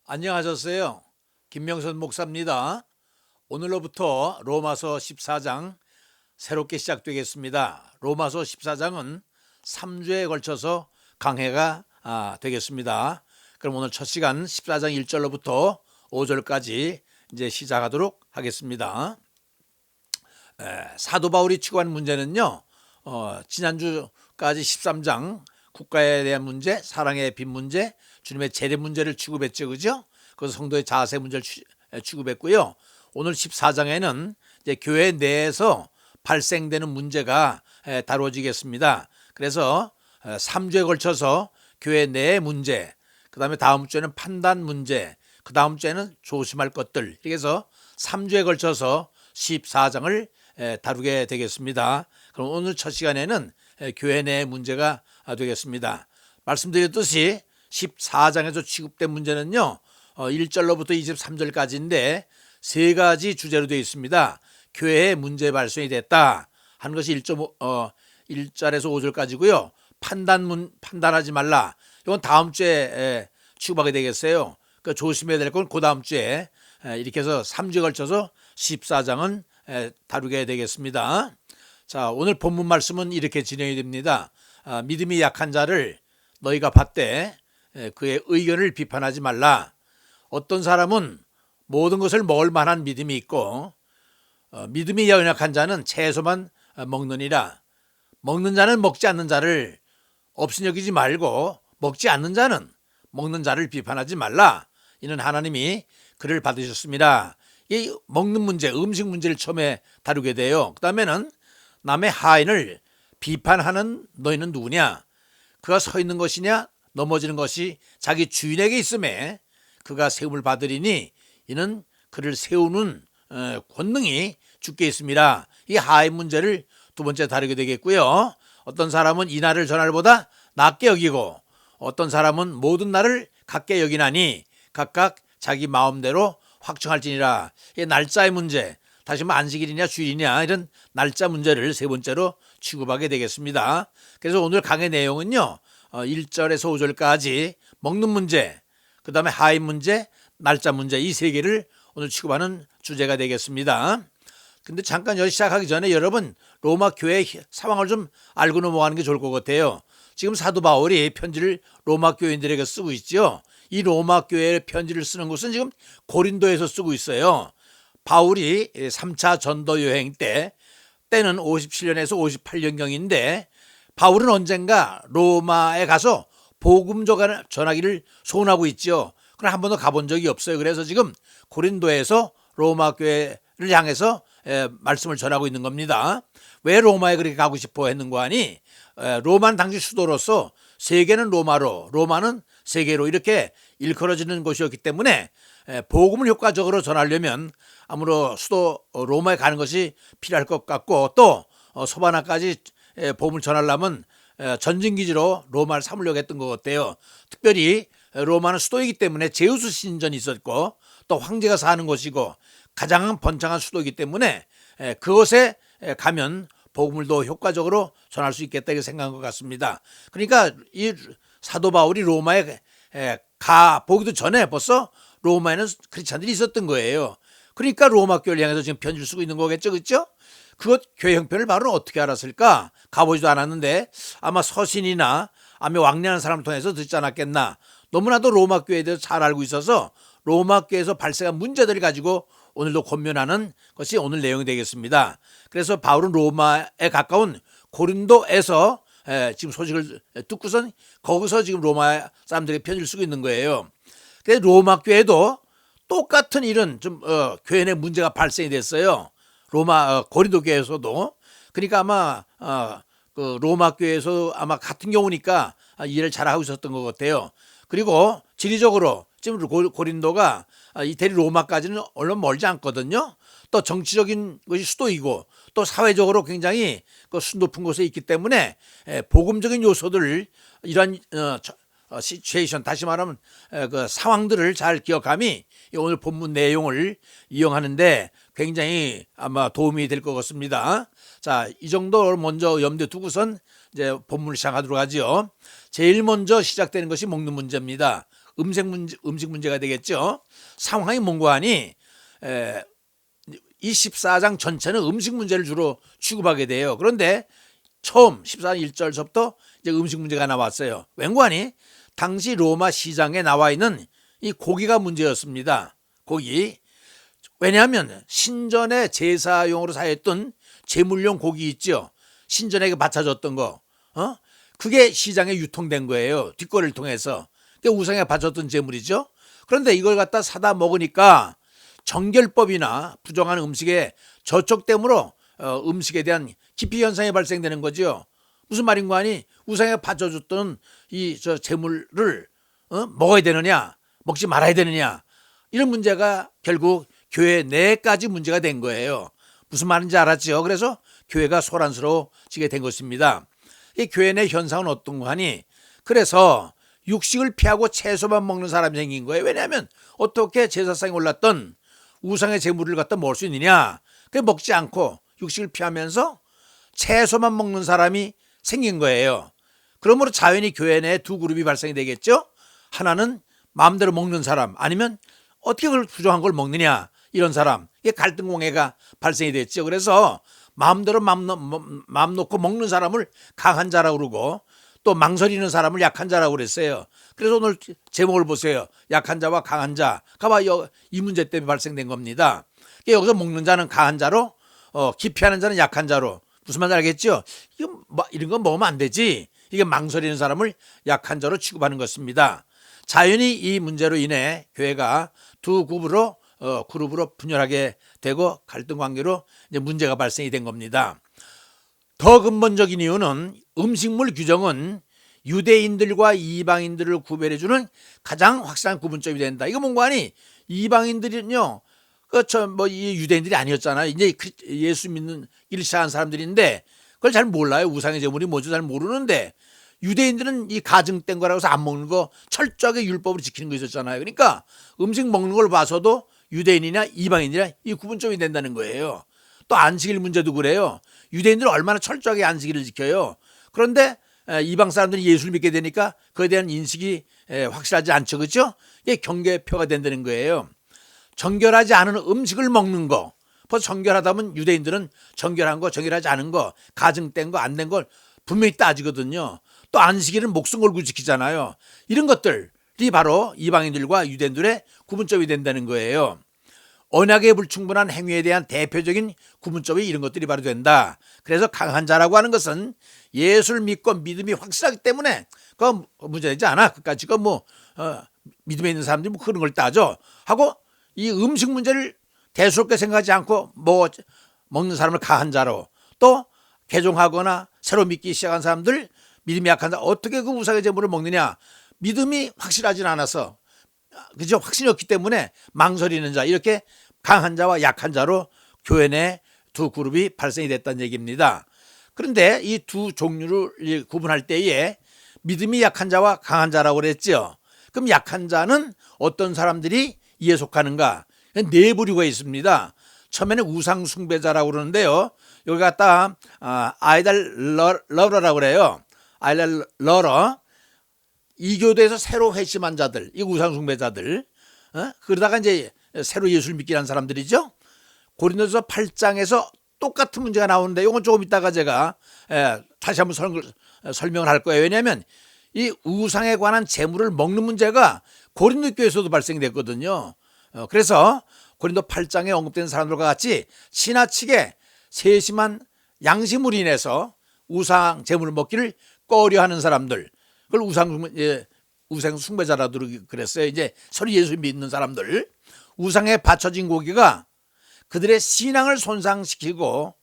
안녕하셨어요. 김명선 목사입니다. 오늘로부터 로마서 14장 새롭게 시작되겠습니다. 로마서 14장은 3주에 걸쳐서 강해가 되겠습니다. 그럼 오늘 첫 시간 14장 1절로부터 5절까지 이제 시작하도록 하겠습니다. 사도 바울이 추구한 문제는요, 지난주까지 13장 국가에 대한 문제, 사랑의 빈 문제, 주님의 재림 문제를 취급했죠, 그죠? 그래서 성도의 자세 문제를 취급했고요. 오늘 14장에는 이제 교회 내에서 발생되는 문제가 다루어지겠습니다. 그래서 3주에 걸쳐서 교회 내의 문제, 그 다음에 다음 주에는 판단 문제, 그 다음 주에는 조심할 것들, 이렇게 해서 3주에 걸쳐서 14장을 다루게 되겠습니다. 그럼 오늘 첫 시간에는 교회 내의 문제가 되겠습니다. 말씀드렸듯이 14장에서 취급된 문제는요, 1절로부터 23절까지인데 세 가지 주제로 되어 있습니다. 교회에 문제 발생이 됐다 하는 것이 1절에서 5절까지고요. 판단하지 말라. 이건 다음 주에 취급하게 되겠어요. 그 조심해야 될 건 그 다음 주에 이렇게 해서 3주에 걸쳐서 14장은 다루게 되겠습니다. 자, 오늘 본문 말씀은 이렇게 진행이 됩니다. 믿음이 약한 자를 너희가 받되 그의 의견을 비판하지 말라. 어떤 사람은 모든 것을 먹을 만한 믿음이 있고 믿음이 연약한 자는 채소만 먹느니라. 먹는 자는 먹지 않는 자를 없인 여기지 말고 먹지 않는 자는 먹는 자를 비판하지 말라. 이는 하나님이 그를 받으셨습니다. 이 먹는 문제, 음식 문제를 처음에 다루게 돼요. 그 다음에는 남의 하인을 비판하는 너희는 누구냐? 그가 서 있는 것이냐 넘어지는 것이 자기 주인에게 있음에 그가 세움을 받으리니 이는 그를 세우는 권능이 주께 있습니다. 이 하인 문제를 두 번째 다루게 되겠고요. 어떤 사람은 이 날을 저 날보다 낮게 여기고 어떤 사람은 모든 날을 같게 여기나니 각각 자기 마음대로 확정할지니라. 이 날짜의 문제, 다시 말해 안식일이냐 주일이냐 이런 날짜 문제를 세 번째로 취급하게 되겠습니다. 그래서 오늘 강의 내용은요, 1절에서 5절까지 먹는 문제, 그 다음에 하인 문제, 날짜 문제, 이 세 개를 오늘 취급하는 주제가 되겠습니다. 근데 잠깐 여기 시작하기 전에 여러분 로마 교회 상황을 좀 알고 넘어가는 게 좋을 것 같아요. 지금 사도 바울이 편지를 로마 교인들에게 쓰고 있죠. 이 로마 교회에 편지를 쓰는 곳은 지금 고린도에서 쓰고 있어요. 바울이 3차 전도 여행 때는 57년에서 58년경인데 바울은 언젠가 로마에 가서 복음 전하기를 소원하고 있죠. 그러나 한 번도 가본 적이 없어요. 그래서 지금 고린도에서 로마 교회를 향해서 말씀을 전하고 있는 겁니다. 왜 로마에 그렇게 가고 싶어 했는가 하니 로마는 당시 수도로서 세계는 로마로, 로마는 세계로 이렇게 일컬어지는 곳이었기 때문에 복음을 효과적으로 전하려면 아무로 수도 로마에 가는 것이 필요할 것 같고 또 소바나까지 복음을 전하려면 전진기지로 로마를 삼으려고 했던 것 같아요. 특별히 로마는 수도이기 때문에 제우스 신전이 있었고 또 황제가 사는 곳이고 가장 번창한 수도이기 때문에 그곳에 가면 복음을 더 효과적으로 전할 수 있겠다 이렇게 생각한 것 같습니다. 그러니까 이 사도 바울이 로마에 가 보기도 전에 벌써 로마에는 크리스찬들이 있었던 거예요. 그러니까 로마 교회를 향해서 지금 편지를 쓰고 있는 거겠죠, 그렇죠? 그것 교회 형편을 바로 어떻게 알았을까? 가보지도 않았는데 아마 서신이나 아마 왕래하는 사람을 통해서 듣지 않았겠나. 너무나도 로마 교회에 대해서 잘 알고 있어서 로마 교회에서 발생한 문제들을 가지고 오늘도 권면하는 것이 오늘 내용이 되겠습니다. 그래서 바울은 로마에 가까운 고린도에서 지금 소식을 듣고선 거기서 지금 로마 사람들에게 편지를 쓰고 있는 거예요. 그래서 로마 교회도 똑같은 이런 좀 교회 내 문제가 발생이 됐어요. 로마 고린도 교회에서도. 그러니까 아마 그 로마 교회에서 아마 같은 경우니까 이해를 잘하고 있었던 것 같아요. 그리고 지리적으로 지금 고린도가 이태리 로마까지는 얼마 멀지 않거든요. 또 정치적인 것이 수도이고 또 사회적으로 굉장히 그 높은 곳에 있기 때문에 복음적인 요소들을 이러한 시츄에이션, 다시 말하면 그 상황들을 잘 기억함이 오늘 본문 내용을 이용하는데 굉장히 아마 도움이 될 것 같습니다. 자, 이 정도 먼저 염두에 두고선 이제 본문을 시작하도록 하죠. 제일 먼저 시작되는 것이 먹는 문제입니다. 음식 문제가 되겠죠. 상황이 뭔고 하니 이 14장 전체는 음식 문제를 주로 취급하게 돼요. 그런데 처음 14장 1절서부터 이제 음식 문제가 나왔어요. 왠고하니 당시 로마 시장에 나와 있는 이 고기가 문제였습니다. 고기. 왜냐하면 신전의 제사용으로 사용했던 제물용 고기 있죠. 신전에게 바쳐졌던 거. 그게 시장에 유통된 거예요. 뒷거리를 통해서. 그게 우상에 바쳤던 제물이죠. 그런데 이걸 갖다 사다 먹으니까 정결법이나 부정한 음식에 저촉됨으로 음식에 대한 기피 현상이 발생되는 거죠. 무슨 말인가 하니 우상에 바쳐줬던 이 제물을 먹어야 되느냐, 먹지 말아야 되느냐, 이런 문제가 결국 교회 내까지 문제가 된 거예요. 무슨 말인지 알았죠? 그래서 교회가 소란스러워지게 된 것입니다. 이 교회 내 현상은 어떤 거 하니 그래서 육식을 피하고 채소만 먹는 사람이 생긴 거예요. 왜냐하면 어떻게 제사상에 올랐던 우상의 제물을 갖다 먹을 수 있느냐. 그 먹지 않고 육식을 피하면서 채소만 먹는 사람이 생긴 거예요. 그러므로 자연히 교회 내에 두 그룹이 발생이 되겠죠. 하나는 마음대로 먹는 사람, 아니면 어떻게 그걸 부정한 걸 먹느냐, 이런 사람. 이게 갈등 공해가 발생이 됐죠. 그래서 마음대로 마음 놓고 먹는 사람을 강한 자라고 그러고, 또 망설이는 사람을 약한 자라고 그랬어요. 그래서 오늘 제목을 보세요. 약한 자와 강한 자. 가봐요. 이 문제 때문에 발생된 겁니다. 여기서 먹는 자는 강한 자로, 기피하는 자는 약한 자로. 무슨 말인지 알겠죠? 이런 건 먹으면 안 되지. 이게 망설이는 사람을 약한 자로 취급하는 것입니다. 자연히 이 문제로 인해 교회가 두 그룹으로 분열하게 되고 갈등 관계로 이제 문제가 발생이 된 겁니다. 더 근본적인 이유는 음식물 규정은 유대인들과 이방인들을 구별해주는 가장 확실한 구분점이 된다. 이거 뭔가 하니 이방인들은요, 이 유대인들이 아니었잖아요. 이제 예수 믿는 길 시작한 사람들인데 그걸 잘 몰라요. 우상의 제물이 뭔지 잘 모르는데 유대인들은 이 가증된 거라고 해서 안 먹는 거 철저하게 율법으로 지키는 거 있었잖아요. 그러니까 음식 먹는 걸 봐서도 유대인이나 이방인이나 이 구분점이 된다는 거예요. 또 안식일 문제도 그래요. 유대인들은 얼마나 철저하게 안식일을 지켜요. 그런데 이방 사람들이 예수를 믿게 되니까 그에 대한 인식이 확실하지 않죠. 그렇죠? 이게 경계표가 된다는 거예요. 정결하지 않은 음식을 먹는 거. 벌써 정결하다면 유대인들은 정결한 거, 정결하지 않은 거, 가증된 거, 안 된 걸 분명히 따지거든요. 또 안식일은 목숨 걸고 지키잖아요. 이런 것들이 바로 이방인들과 유대인들의 구분점이 된다는 거예요. 언약에 불충분한 행위에 대한 대표적인 구분점이 이런 것들이 바로 된다. 그래서 강한 자라고 하는 것은 예수를 믿고 믿음이 확실하기 때문에 그거 문제되지 않아. 그까지 믿음에 있는 사람들이 그런 걸 따져 하고, 이 음식 문제를 대수롭게 생각하지 않고 먹는 사람을 강한 자로, 또 개종하거나 새로 믿기 시작한 사람들, 믿음이 약한 자, 어떻게 그 우상의 제물을 먹느냐, 믿음이 확실하진 않아서, 그죠? 확신이 없기 때문에 망설이는 자, 이렇게 강한 자와 약한 자로 교회 내 두 그룹이 발생이 됐다는 얘기입니다. 그런데 이 두 종류를 구분할 때에 믿음이 약한 자와 강한 자라고 그랬죠. 그럼 약한 자는 어떤 사람들이 이에 속하는가? 네 부류가 있습니다. 처음에는 우상 숭배자라고 그러는데요. 여기 갖다 아이달 러러라고 그래요. 아이달 러러. 이교도에서 새로 회심한 자들, 이 우상 숭배자들. 그러다가 이제 새로 예수를 믿게 한 사람들이죠. 고린도서 8장에서 똑같은 문제가 나오는데 이건 조금 이따가 제가 다시 한번 설명을 할 거예요. 왜냐하면 이 우상에 관한 재물을 먹는 문제가 고린도 교회에서도 발생됐거든요. 그래서 고린도 8장에 언급된 사람들과 같이 지나치게 세심한 양심으로 인해서 우상 재물을 먹기를 꺼려하는 사람들, 그걸 우상 숭배자라도 그랬어요. 이제 서로 예수 믿는 사람들, 우상에 바쳐진 고기가 그들의 신앙을 손상시키고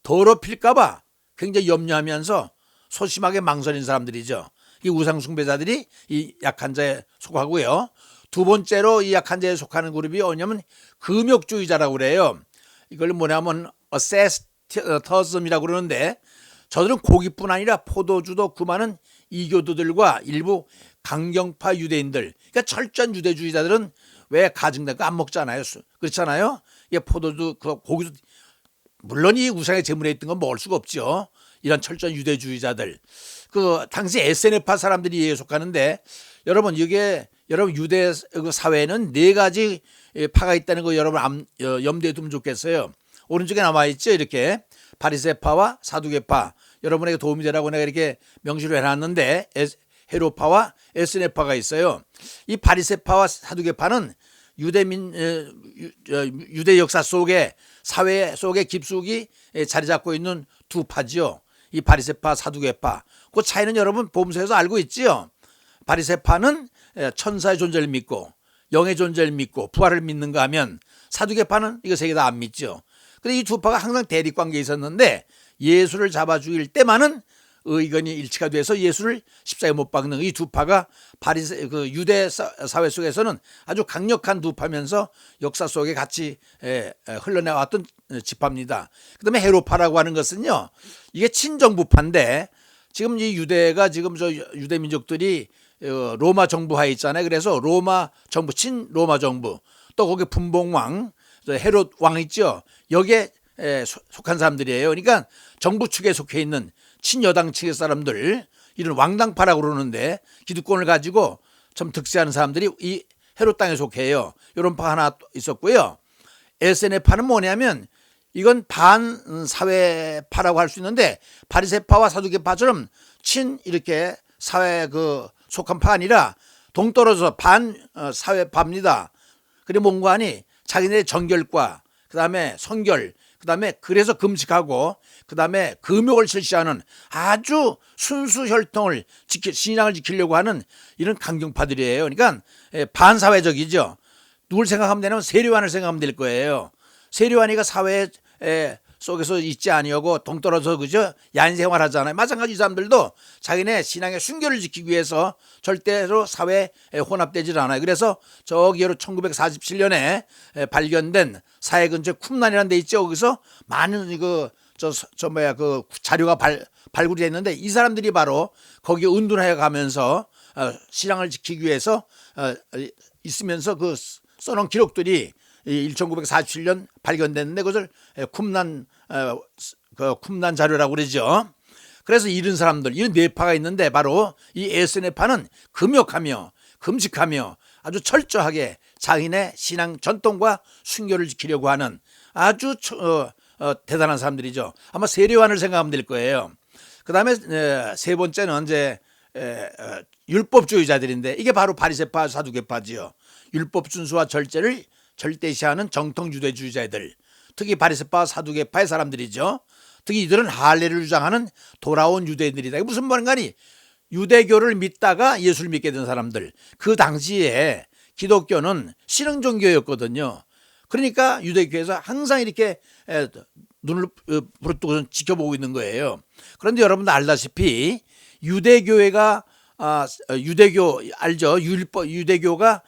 더럽힐까봐 굉장히 염려하면서 소심하게 망설인 사람들이죠. 이 우상 숭배자들이 이 약한 자에 속하고요. 두 번째로 이 약한 자에 속하는 그룹이 뭐냐면 금욕주의자라고 그래요. 이걸 뭐냐면 어세스터즘이라고 그러는데, 저들은 고기뿐 아니라 포도주도 금하는 이교도들과 일부 강경파 유대인들, 그러니까 철저한 유대주의자들은 왜 가증된 거 안 먹잖아요. 그렇잖아요. 이게 포도주, 고기도, 물론 이 우상의 제물에 있던 건 먹을 수가 없죠. 이런 철저한 유대주의자들. 그 당시 SNF파 사람들이 이에 속하는데 여러분 이게 여러분 유대 사회에는 네 가지 파가 있다는 거 여러분 염두에 두면 좋겠어요. 오른쪽에 남아 있죠. 이렇게 바리새파와 사두개파. 여러분에게 도움이 되라고 내가 이렇게 명시를 해놨는데 헤로파와 SNF파가 있어요. 이 바리새파와 사두개파는 유대 역사 속에 사회 속에 깊숙이 자리 잡고 있는 두 파지요. 이 바리새파, 사두개파. 그 차이는 여러분 복음서에서 알고 있지요. 바리새파는 천사의 존재를 믿고 영의 존재를 믿고 부활을 믿는가 하면 사두개파는 이거 세 개 다 안 믿죠. 근데 이 두 파가 항상 대립 관계에 있었는데 예수를 잡아 죽일 때만은 의견이 일치가 돼서 예수를 십자가에 못 박는 이 두 파가 유대 사회 속에서는 아주 강력한 두 파면서 역사 속에 같이 흘러내왔던 지파입니다. 그다음에 헤로파라고 하는 것은요, 이게 친정부파인데 지금 이 유대가 지금 저 유대 민족들이 로마 정부하에 있잖아요. 그래서 로마 정부, 친로마 정부, 또 거기 분봉왕 헤롯 왕 있죠. 여기에 속한 사람들이에요. 그러니까 정부 측에 속해 있는 친여당 측의 사람들, 이런 왕당파라고 그러는데 기득권을 가지고 좀 득세하는 사람들이 이 헤롯 땅에 속해요. 이런 파 하나 있었고요. SNF파는 뭐냐면 이건 반사회파라고 할 수 있는데 바리새파와 사두개파처럼 이렇게 사회 속한 파 아니라 동떨어져 반사회파입니다. 그리고 뭔가 하니 자기네 정결과 그다음에 성결 그다음에 그래서 금식하고 그다음에 금욕을 실시하는 아주 순수 혈통을 신앙을 지키려고 하는 이런 강경파들이에요. 그러니까 반사회적이죠. 누굴 생각하면 되냐면 세례요한을 생각하면 될 거예요. 세례요한이가 사회 속에서 있지 아니하고 동떨어져 그죠? 야인 생활하잖아요. 마찬가지 이 사람들도 자기네 신앙의 순결을 지키기 위해서 절대로 사회에 혼합되질 않아요. 그래서 저기로 1947년에 발견된 사회 근처 쿰란이라는 데 있죠. 거기서 많은 자료가 발굴이 됐는데 이 사람들이 바로 거기 은둔해 가면서 신앙을 지키기 위해서 있으면서 써놓은 기록들이 1947년 발견됐는데 그것을 쿰란 자료라고 그러죠. 그래서 이런 사람들, 이런 네 파가 있는데 바로 이 SNF파는 금욕하며 금식하며 아주 철저하게 자기네 신앙 전통과 순결을 지키려고 하는 아주 대단한 사람들이죠. 아마 세례요한을 생각하면 될 거예요. 그 다음에 세 번째는 이제 율법주의자들인데 이게 바로 바리새파 사두개파지요. 율법 준수와 절제를 절대시하는 정통 유대주의자들, 특히 바리새파 사두개파의 사람들이죠. 특히 이들은 할례를 주장하는 돌아온 유대인들이다. 이게 무슨 말인가니 유대교를 믿다가 예수를 믿게 된 사람들. 그 당시에 기독교는 신흥 종교였거든요. 그러니까 유대교에서 항상 이렇게 눈을 부릅뜨고 지켜보고 있는 거예요. 그런데 여러분도 알다시피 유대교회가 유대교 알죠? 유대교가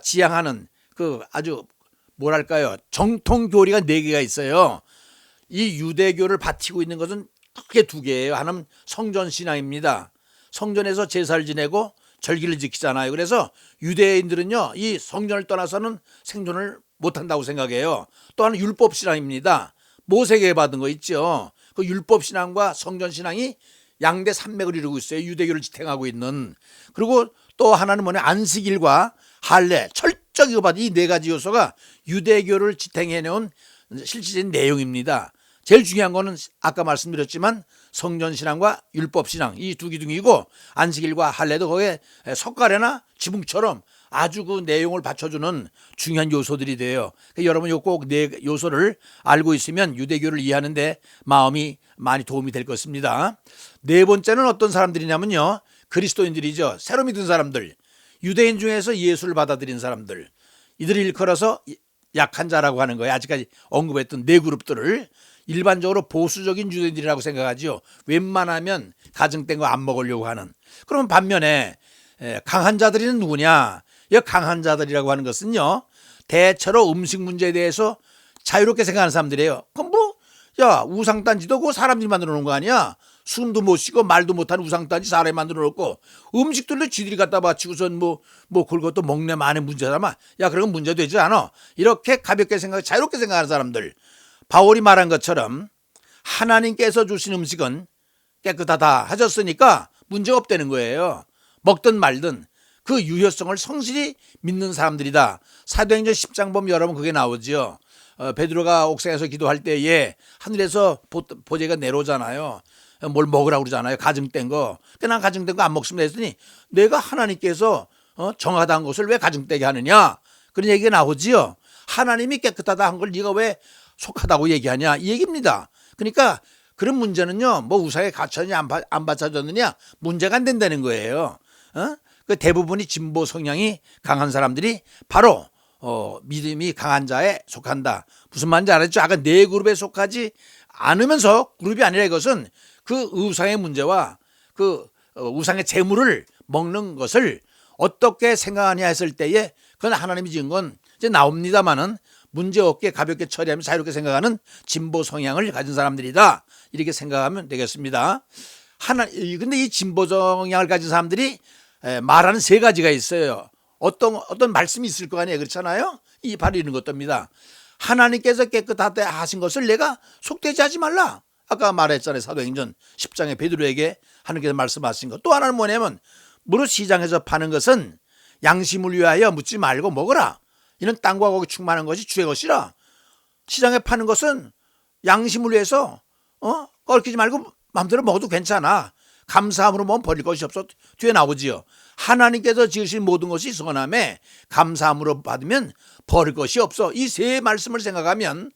지향하는 아주 뭐랄까요? 정통 교리가 4개가 있어요. 이 유대교를 바치고 있는 것은 크게 2개예요. 하나는 성전 신앙입니다. 성전에서 제사를 지내고 절기를 지키잖아요. 그래서 유대인들은요, 이 성전을 떠나서는 생존을 못한다고 생각해요. 또 하나는 율법 신앙입니다. 모세에게 받은 거 있죠. 그 율법 신앙과 성전 신앙이 양대 산맥을 이루고 있어요. 유대교를 지탱하고 있는. 그리고 또 하나는 뭐냐, 안식일과 할례, 철저히 받은 이 4가지 요소가 유대교를 지탱해내온 실질적인 내용입니다. 제일 중요한 거는 아까 말씀드렸지만 성전신앙과 율법신앙 이 2기둥이고 안식일과 할례도 거기에 석가래나 지붕처럼 아주 그 내용을 받쳐주는 중요한 요소들이 돼요. 여러분 꼭 4 요소를 알고 있으면 유대교를 이해하는데 마음이 많이 도움이 될 것입니다. 4번째는 어떤 사람들이냐면요, 그리스도인들이죠. 새로 믿은 사람들, 유대인 중에서 예수를 받아들인 사람들, 이들을 일컬어서 약한 자라고 하는 거예요. 아직까지 언급했던 4그룹들을 일반적으로 보수적인 유대인들이라고 생각하죠. 웬만하면 가정된 거 안 먹으려고 하는. 그러면 반면에 강한 자들은 누구냐? 이 강한 자들이라고 하는 것은요, 대체로 음식 문제에 대해서 자유롭게 생각하는 사람들이에요. 그럼 우상단지도 그 사람들이 만들어 놓은 거 아니야? 숨도 못 쉬고 말도 못하는 우상단지 사람이 만들어 놓고 음식들도 지들이 갖다 바치고선 그것도 먹네 마네 문제잖아. 야, 그런 건 문제 되지 않아. 이렇게 가볍게 자유롭게 생각하는 사람들. 바울이 말한 것처럼 하나님께서 주신 음식은 깨끗하다 하셨으니까 문제가 없다는 거예요. 먹든 말든 그 유효성을 성실히 믿는 사람들이다. 사도행전 10장 보면 여러분 그게 나오죠. 베드로가 옥상에서 기도할 때에 하늘에서 보재가 내려오잖아요. 뭘 먹으라고 그러잖아요. 가증된 거. 난 가증된 거 안 먹습니다 했더니 내가 하나님께서 정하다한 것을 왜 가증되게 하느냐. 그런 얘기가 나오지요. 하나님이 깨끗하다 한 걸 네가 왜 속하다고 얘기하냐 이 얘기입니다. 그러니까 그런 문제는요. 뭐 우상에 갇혔느냐 안 받쳐졌느냐 문제가 안 된다는 거예요. 그 대부분이 진보 성향이 강한 사람들이 바로 믿음이 강한 자에 속한다. 무슨 말인지 알았죠? 아까 네 그룹에 속하지 않으면서 그룹이 아니라 이것은 그 우상의 문제와 그 우상의 재물을 먹는 것을 어떻게 생각하냐 했을 때에 그건 하나님이 지은 건 이제 나옵니다마는 문제없게 가볍게 처리하면 자유롭게 생각하는 진보 성향을 가진 사람들이다. 이렇게 생각하면 되겠습니다. 근데 이 진보 성향을 가진 사람들이 말하는 세 가지가 있어요. 어떤 말씀이 있을 거 아니에요. 그렇잖아요. 이 바로 이런 것입니다. 하나님께서 깨끗하다 하신 것을 내가 속되지 하지 말라. 아까 말했잖아요. 사도행전 10장에 베드로에게 하나님께서 말씀하신 것. 또 하나는 뭐냐면 무릇 시장에서 파는 것은 양심을 위하여 묻지 말고 먹어라. 이는 땅과 거기 충만한 것이 주의 것이라. 시장에 파는 것은 양심을 위해서 얽히지 말고 마음대로 먹어도 괜찮아. 감사함으로 먹으면 버릴 것이 없어. 뒤에 나오지요. 하나님께서 지으신 모든 것이 선함에 감사함으로 받으면 버릴 것이 없어. 이 세 말씀을 생각하면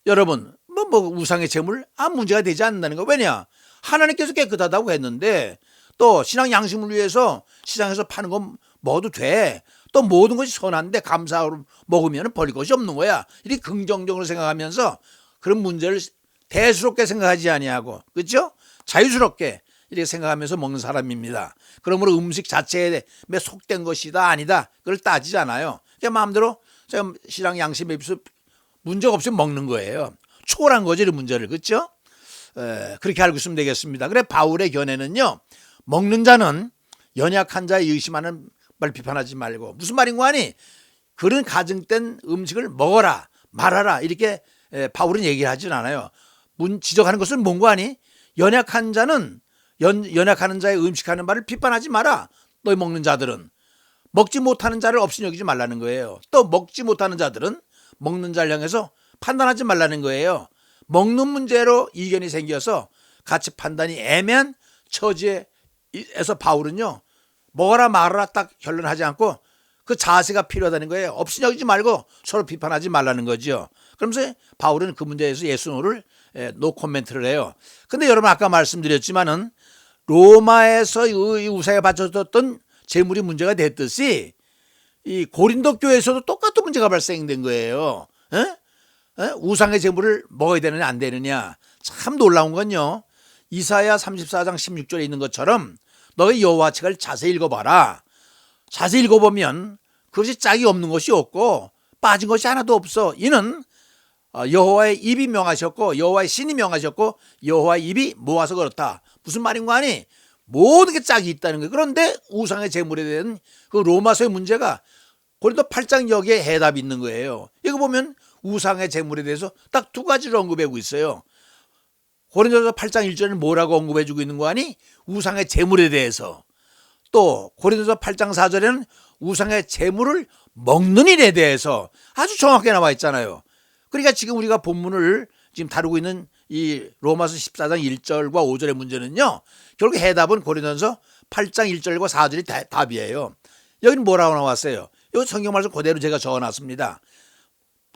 여러분 뭐 우상의 재물 문제가 되지 않는다는 거. 왜냐? 하나님께서 깨끗하다고 했는데 또 신앙 양심을 위해서 시장에서 파는 건 먹어도 돼. 또 모든 것이 선한데 감사함으로 먹으면 버릴 것이 없는 거야. 이렇게 긍정적으로 생각하면서 그런 문제를 대수롭게 생각하지 아니하고 그렇죠? 자유스럽게 이렇게 생각하면서 먹는 사람입니다. 그러므로 음식 자체에 속된 것이다 아니다 그걸 따지지 않아요. 그냥 마음대로 제가 신앙 양심에 비해서 문제가 없이 먹는 거예요. 초월한 거죠, 이 문제를. 그렇죠? 그렇게 알고 있으면 되겠습니다. 그래 바울의 견해는요. 먹는 자는 연약한 자의 의심하는 말 비판하지 말고 무슨 말인가 하니 그런 가증된 음식을 먹어라 말아라 이렇게 바울은 얘기를 하진 않아요. 지적하는 것은 뭔가 하니 연약한 자는 연약하는 자의 음식하는 말을 비판하지 마라. 너희 먹는 자들은 먹지 못하는 자를 없이 여기지 말라는 거예요. 또 먹지 못하는 자들은 먹는 자를 향해서 판단하지 말라는 거예요. 먹는 문제로 이견이 생겨서 같이 판단이 애매한 처지에서 바울은요. 먹어라 말아라 딱 결론하지 않고 그 자세가 필요하다는 거예요. 없이 여기지 말고 서로 비판하지 말라는 거죠. 그러면서 바울은 그 문제에 대해서 예수노를 노 코멘트를 해요. 근데 여러분 아까 말씀드렸지만은 로마에서 이 우상에 바쳐졌던 재물이 문제가 됐듯이 이 고린도 교회에서도 똑같은 문제가 발생된 거예요. 우상의 재물을 먹어야 되느냐 안 되느냐. 참 놀라운 건요. 이사야 34장 16절에 있는 것처럼 너희 여호와 책을 자세히 읽어봐라. 자세히 읽어보면 그것이 짝이 없는 것이 없고 빠진 것이 하나도 없어. 이는 여호와의 입이 명하셨고 여호와의 신이 명하셨고 여호와의 입이 모아서 그렇다. 무슨 말인가 하니 모든 게 짝이 있다는 거예요. 그런데 우상의 제물에 대한 그 로마서의 문제가 고린도 8장 여기에 해답이 있는 거예요. 이거 보면 우상의 제물에 대해서 딱 두 가지를 언급하고 있어요. 고린도서 8장 1절은 뭐라고 언급해주고 있는 거 아니? 우상의 제물에 대해서. 또 고린도서 8장 4절에는 우상의 제물을 먹는 일에 대해서 아주 정확하게 나와 있잖아요. 그러니까 지금 우리가 본문을 지금 다루고 있는 이 로마서 14장 1절과 5절의 문제는요. 결국 해답은 고린도서 8장 1절과 4절이 답이에요. 여기는 뭐라고 나왔어요? 여기 성경 말씀 그대로 제가 적어놨습니다.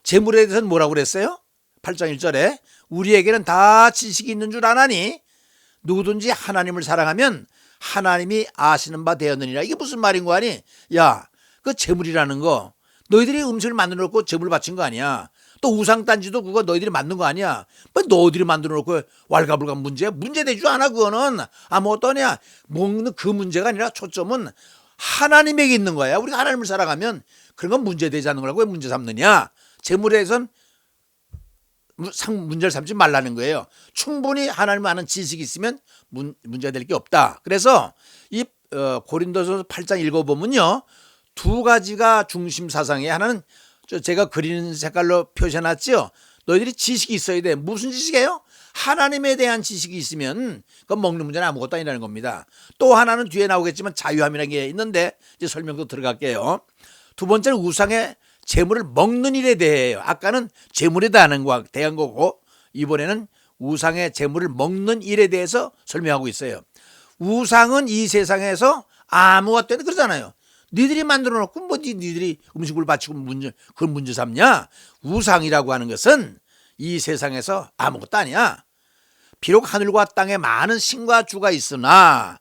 제물에 대해서는 뭐라고 그랬어요? 8장 1절에 우리에게는 다 지식이 있는 줄 아나니 누구든지 하나님을 사랑하면 하나님이 아시는 바 되었느니라. 이게 무슨 말인 거 아니? 야, 그 제물이라는 거 너희들이 음식을 만들어 놓고 제물 바친 거 아니야. 또 우상단지도 그거 너희들이 만든 거 아니야. 뭐 너희들이 만들어 놓고 왈가불가 문제 되지 않아. 그거는 뭐 어떠냐. 먹는 그 문제가 아니라 초점은 하나님에게 있는 거야. 우리가 하나님을 사랑하면 그런 건 문제 되지 않는 거라고 왜 문제 삼느냐. 제물에 대해서는 문제를 삼지 말라는 거예요. 충분히 하나님을 아는 지식이 있으면 문제가 될 게 없다. 그래서 이 고린도서 8장 읽어보면요. 두 가지가 중심 사상이에요. 하나는 제가 그리는 색깔로 표시해놨죠. 너희들이 지식이 있어야 돼. 무슨 지식이에요? 하나님에 대한 지식이 있으면 그건 먹는 문제는 아무것도 아니라는 겁니다. 또 하나는 뒤에 나오겠지만 자유함이라는 게 있는데 이제 설명도 들어갈게요. 두 번째는 우상의 재물을 먹는 일에 대해요. 아까는 재물에 대한 거고 이번에는 우상의 재물을 먹는 일에 대해서 설명하고 있어요. 우상은 이 세상에서 아무것도 안 그러잖아요. 니들이 만들어 놓고 뭐 니들이 음식을 바치고 그걸 문제 삼냐? 우상이라고 하는 것은 이 세상에서 아무것도 아니야. 비록 하늘과 땅에 많은 신과 주가 있으나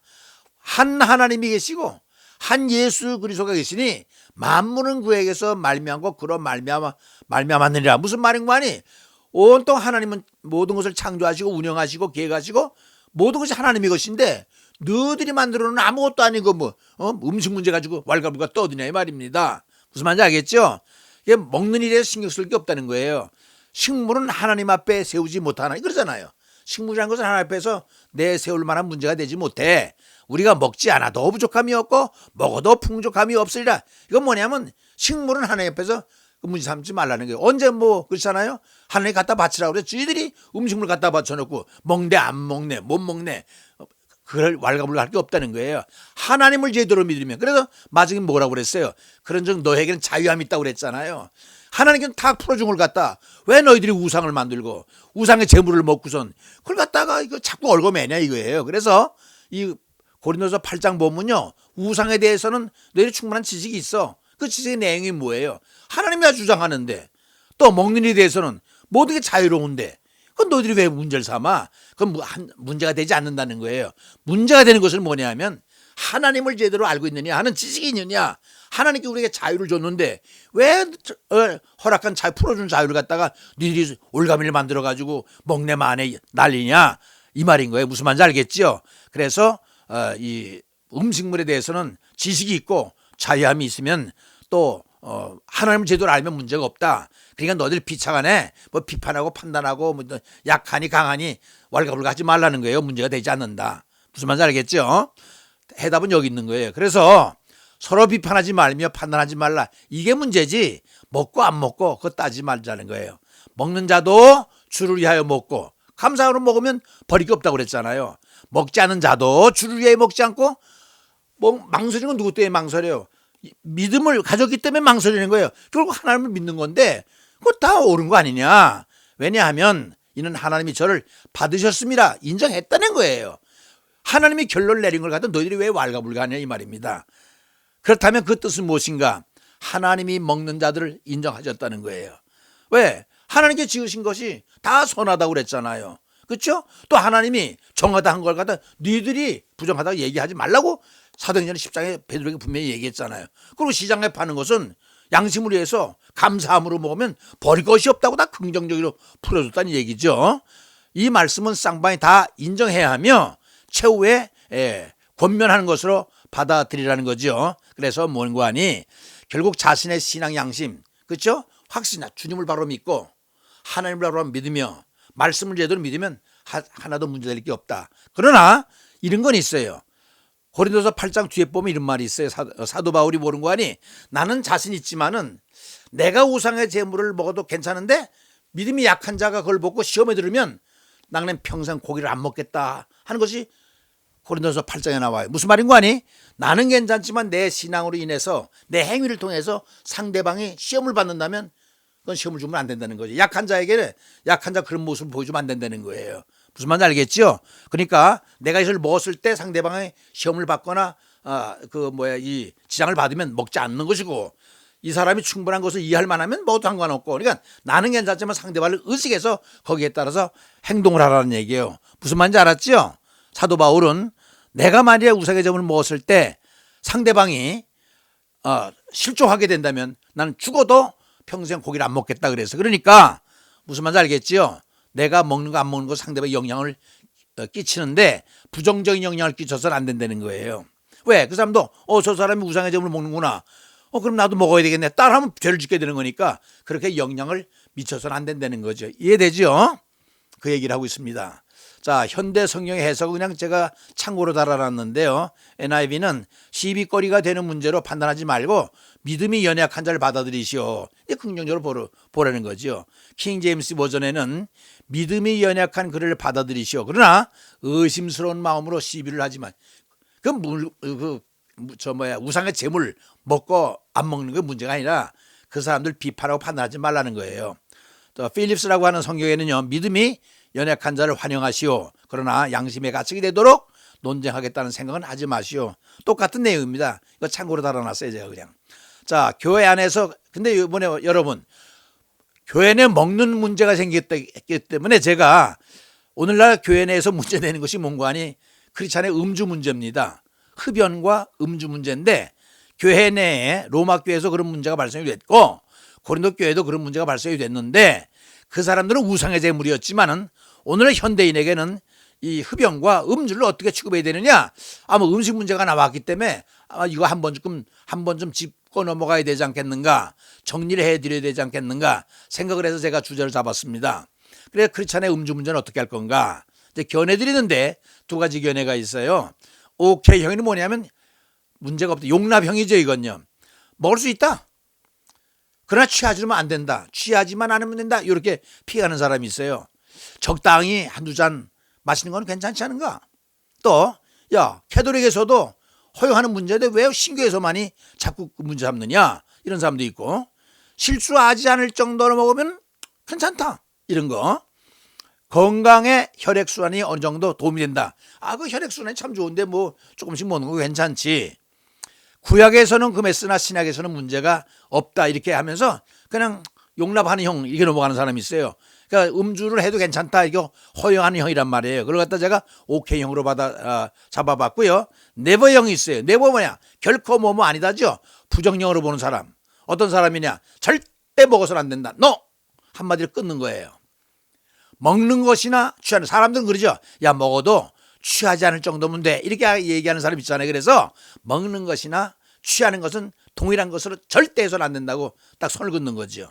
한 하나님이 계시고 한 예수 그리스도가 계시니 만물은 그에게서 말미암고 그런 말미암았느니라. 무슨 말인 거 아니? 온통 하나님은 모든 것을 창조하시고 운영하시고 계획하시고 모든 것이 하나님의 것인데 너희들이 만들어 놓은 아무것도 아니고 음식 문제 가지고 왈가불가 떠드냐 이 말입니다. 무슨 말인지 알겠죠? 이게 먹는 일에 신경 쓸 게 없다는 거예요. 식물은 하나님 앞에 세우지 못하나 그러잖아요. 식물이라는 것은 하나님 앞에서 내세울 만한 문제가 되지 못해. 우리가 먹지 않아도 부족함이 없고 먹어도 풍족함이 없으리라. 이건 뭐냐면 식물은 하나님 앞에서 문제 삼지 말라는 거예요. 언제 그렇잖아요. 하나님 갖다 바치라고 그래. 저희들이 음식물 갖다 바쳐놓고 먹네 안 먹네 못 먹네 그걸 왈가불가 할 게 없다는 거예요. 하나님을 제대로 믿으면. 그래서 마지막에 뭐라고 그랬어요? 그런즉 너에게는 자유함이 있다고 그랬잖아요. 하나님께는 다 풀어준 걸 갖다 왜 너희들이 우상을 만들고 우상의 재물을 먹고선 그걸 갖다가 이거 자꾸 얽어매냐 이거예요. 그래서 이 고린도서 8장 보면요, 우상에 대해서는 너희들이 충분한 지식이 있어. 그 지식의 내용이 뭐예요? 하나님이 주장하는데 또 먹는 일에 대해서는 모든 게 자유로운데 그건 너희들이 왜 문제를 삼아? 그건 문제가 되지 않는다는 거예요. 문제가 되는 것은 뭐냐면 하나님을 제대로 알고 있느냐 하는 지식이 있느냐. 하나님께 우리에게 자유를 줬는데 왜 허락한 자유 풀어준 자유를 갖다가 니들이 올가미를 만들어가지고 먹네 마네 난리냐 이 말인 거예요. 무슨 말인지 알겠죠? 그래서 이 음식물에 대해서는 지식이 있고 자유함이 있으면 또 하나님을 제대로 알면 문제가 없다. 그러니까 너희들 비참하네 비판하고 판단하고 약하니 강하니 왈가불가 하지 말라는 거예요. 문제가 되지 않는다. 무슨 말인지 알겠죠? 해답은 여기 있는 거예요. 그래서 서로 비판하지 말며 판단하지 말라. 이게 문제지 먹고 안 먹고 그거 따지지 말자는 거예요. 먹는 자도 주를 위하여 먹고 감사로 먹으면 버릴 게 없다고 그랬잖아요. 먹지 않은 자도 주를 위하여 먹지 않고 망설이는 건 누구 때문에 망설여요? 믿음을 가졌기 때문에 망설이는 거예요. 결국 하나님을 믿는 건데 그거 다 옳은 거 아니냐. 왜냐하면 이는 하나님이 저를 받으셨습니다. 인정했다는 거예요. 하나님이 결론을 내린 걸 갖다 너희들이 왜 왈가불가하냐 이 말입니다. 그렇다면 그 뜻은 무엇인가? 하나님이 먹는 자들을 인정하셨다는 거예요. 왜? 하나님께 지으신 것이 다 선하다고 그랬잖아요. 그렇죠? 또 하나님이 정하다 한 걸 갖다 너희들이 부정하다고 얘기하지 말라고 사도행전 10장에 베드로에게 분명히 얘기했잖아요. 그리고 시장에 파는 것은 양심을 위해서 감사함으로 먹으면 버릴 것이 없다고 다 긍정적으로 풀어줬다는 얘기죠. 이 말씀은 쌍방이 다 인정해야 하며 최후에 권면하는 것으로 받아들이라는 거죠. 그래서 뭔가 하니 결국 자신의 신앙 양심, 그렇죠? 확신, 주님을 바로 믿고 하나님을 바로 믿으며 말씀을 제대로 믿으면 하나도 문제될 게 없다. 그러나 이런 건 있어요. 고린도서 8장 뒤에 보면 이런 말이 있어요. 사도 바울이 모르는 거 아니? 나는 자신 있지만은 내가 우상의 재물을 먹어도 괜찮은데 믿음이 약한 자가 그걸 먹고 시험에 들으면 나는 평생 고기를 안 먹겠다 하는 것이 고린도서 8장에 나와요. 무슨 말인 거 아니? 나는 괜찮지만 내 신앙으로 인해서 내 행위를 통해서 상대방이 시험을 받는다면 그건 시험을 주면 안 된다는 거죠. 약한 자에게는 약한 자 그런 모습을 보여주면 안 된다는 거예요. 무슨 말인지 알겠죠? 그러니까 내가 이걸 먹었을 때 상대방의 시험을 받거나 이 지장을 받으면 먹지 않는 것이고 이 사람이 충분한 것을 이해할 만하면 먹어도 상관없고 그러니까 나는 괜찮지만 상대방을 의식해서 거기에 따라서 행동을 하라는 얘기예요. 무슨 말인지 알았죠? 사도 바울은 내가 만약에 우상의 재물을 먹었을 때 상대방이 실족하게 된다면 나는 죽어도 평생 고기를 안 먹겠다 그래서 그러니까 무슨 말인지 알겠죠? 내가 먹는 거 안 먹는 거 상대방에 영향을 끼치는데 부정적인 영향을 끼쳐서는 안 된다는 거예요. 왜? 그 사람도 저 사람이 우상의 재물을 먹는구나. 그럼 나도 먹어야 되겠네. 따라하면 죄를 짓게 되는 거니까 그렇게 영향을 미쳐서는 안 된다는 거죠. 이해되죠? 그 얘기를 하고 있습니다. 자, 현대 성경의 해석은 그냥 제가 참고로 달아놨는데요. NIV는 시비거리가 되는 문제로 판단하지 말고 믿음이 연약한 자를 받아들이시오. 긍정적으로 보라는 거죠. 킹 제임스 버전에는 믿음이 연약한 그를 받아들이시오. 그러나 의심스러운 마음으로 시비를 하지만 우상의 재물 먹고 안 먹는 게 문제가 아니라 그 사람들 비판하고 판단하지 말라는 거예요. 또 필립스라고 하는 성경에는요, 믿음이 연약한 자를 환영하시오. 그러나 양심의 가책이 되도록 논쟁하겠다는 생각은 하지 마시오. 똑같은 내용입니다. 이거 참고로 달아놨어요, 제가 그냥. 자, 교회 안에서, 근데 이번에 여러분, 교회 내 먹는 문제가 생겼기 때문에 제가 오늘날 교회 내에서 문제되는 것이 뭔가 하니 크리스찬의 음주 문제입니다. 흡연과 음주 문제인데 교회 내에 로마 교회에서 그런 문제가 발생이 됐고 고린도 교회도 그런 문제가 발생이 됐는데 그 사람들은 우상의 제물이었지만은 오늘 현대인에게는 이 흡연과 음주를 어떻게 취급해야 되느냐, 아마 음식 문제가 나왔기 때문에 아마 이거 한 번 좀 짚고 넘어가야 되지 않겠는가, 정리를 해드려야 되지 않겠는가 생각을 해서 제가 주제를 잡았습니다. 그래서 크리스찬의 음주 문제는 어떻게 할 건가, 이제 견해드리는데 두 가지 견해가 있어요. OK형이 뭐냐면 문제가 없다, 용납형이죠. 이건요, 먹을 수 있다, 그러나 취하지만 안 된다, 취하지만 않으면 된다, 이렇게 피하는 사람이 있어요. 적당히 한두 잔 마시는 건 괜찮지 않은가. 또 캐톨릭에서도 허용하는 문제인데 왜 신교에서만이 자꾸 그 문제 잡느냐, 이런 사람도 있고, 실수하지 않을 정도로 먹으면 괜찮다, 이런 거. 건강에 혈액순환이 어느 정도 도움이 된다. 그 혈액순환이 참 좋은데 뭐 조금씩 먹는 거 괜찮지. 구약에서는 금했으나 신약에서는 문제가 없다, 이렇게 하면서 그냥 용납하는 형, 이게 넘어가는 사람이 있어요. 그러니까 음주를 해도 괜찮다, 이거 허용하는 형이란 말이에요. 그걸 갖다 제가 OK형으로 잡아봤고요. 네버형이 있어요. 네버 뭐냐, 결코 뭐뭐 아니다죠. 부정형으로 보는 사람. 어떤 사람이냐, 절대 먹어서는 안 된다, NO! 한마디로 끊는 거예요. 먹는 것이나 취하는, 사람들은 그러죠. 야, 먹어도 취하지 않을 정도면 돼, 이렇게 얘기하는 사람 있잖아요. 그래서 먹는 것이나 취하는 것은 동일한 것으로 절대 해서는 안 된다고 딱 선을 긋는 거죠.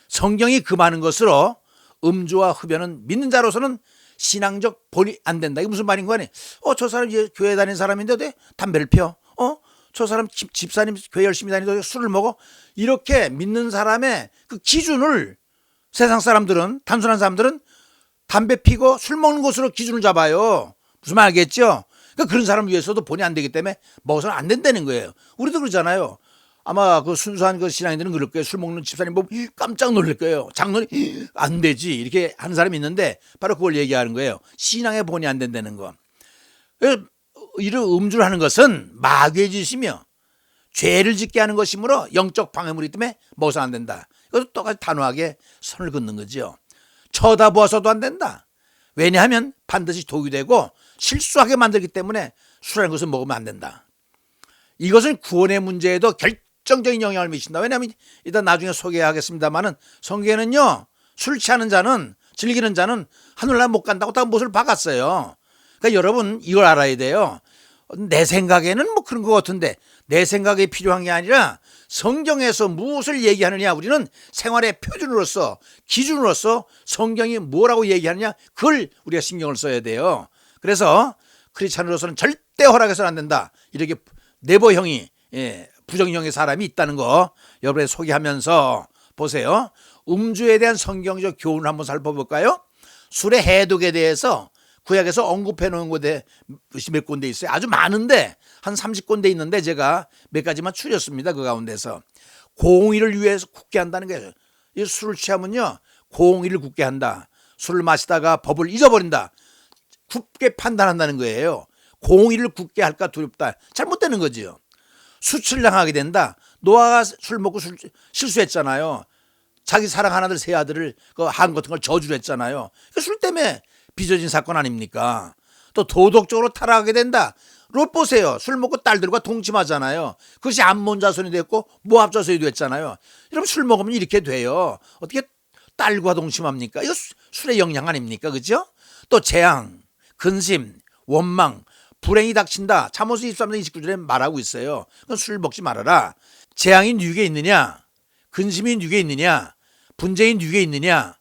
성경이 금하는 것으로 음주와 흡연은 믿는 자로서는 신앙적 본이 안 된다. 이게 무슨 말인 거니? 저 사람 교회 다니는 사람인데 왜 담배를 피워? 저 사람 집사님 교회 열심히 다니는데 술을 먹어? 이렇게 믿는 사람의 그 기준을 세상 사람들은, 단순한 사람들은 담배 피고 술 먹는 것으로 기준을 잡아요. 무슨 말 알겠죠? 그러니까 그런 사람을 위해서도 본이 안 되기 때문에 먹어서는 안 된다는 거예요. 우리도 그러잖아요. 아마 그 순수한 그 신앙인들은 그럴 거예요. 술 먹는 집사님 보면 깜짝 놀랄 거예요. 장로님 안 되지, 이렇게 하는 사람이 있는데 바로 그걸 얘기하는 거예요. 신앙의 본이 안 된다는 거. 이런 음주를 하는 것은 마귀의 짓이며 죄를 짓게 하는 것이므로 영적 방해물이기 때문에 먹어서 안 된다. 이것도 똑같이 단호하게 선을 긋는 거죠. 쳐다보아서도 안 된다. 왜냐하면 반드시 독이 되고 실수하게 만들기 때문에 술이라는 것을 먹으면 안 된다. 이것은 구원의 문제에도 결정적인 영향을 미친다. 왜냐하면 일단 나중에 소개하겠습니다만은 성경에는요, 술 취하는 자는, 즐기는 자는 하늘나라 못 간다고 다 못을 박았어요. 그러니까 여러분 이걸 알아야 돼요. 내 생각에는 뭐 그런 것 같은데, 내 생각이 필요한 게 아니라 성경에서 무엇을 얘기하느냐, 우리는 생활의 표준으로서, 기준으로서 성경이 뭐라고 얘기하느냐, 그걸 우리가 신경을 써야 돼요. 그래서 크리스찬으로서는 절대 허락해서는 안 된다, 이렇게 네버형이, 부정형의 사람이 있다는 거 여러분에 소개하면서 보세요. 음주에 대한 성경적 교훈을 한번 살펴볼까요? 술의 해독에 대해서 구약에서 언급해 놓은 곳에 몇 군데 있어요. 아주 많은데 한 30군데 있는데 제가 몇 가지만 추렸습니다. 그 가운데서 공의를 위해서 굳게 한다는 거예요. 이 술을 취하면요, 공의를 굳게 한다. 술을 마시다가 법을 잊어버린다. 굳게 판단한다는 거예요. 공의를 굳게 할까 두렵다. 잘못되는 거지요. 수치를 당하게 된다. 노아가 술 먹고 실수했잖아요. 자기 사랑하는 아들 세 아들을 그 한 같은 걸 저주를 했잖아요. 술 때문에 빚어진 사건 아닙니까? 또 도덕적으로 타락하게 된다. 롯 보세요. 술 먹고 딸들과 동침하잖아요. 그것이 암몬 자손이 됐고 모압 자손이 됐잖아요. 여러분 술 먹으면 이렇게 돼요. 어떻게 딸과 동침합니까? 이거 술의 영향 아닙니까? 그죠? 또 재앙, 근심, 원망, 불행이 닥친다. 잠언서 23장 29절에 말하고 있어요. 그건 술 먹지 말아라. 재앙이 누구에 있느냐? 근심이 누구에 있느냐? 분쟁이 누구에 있느냐?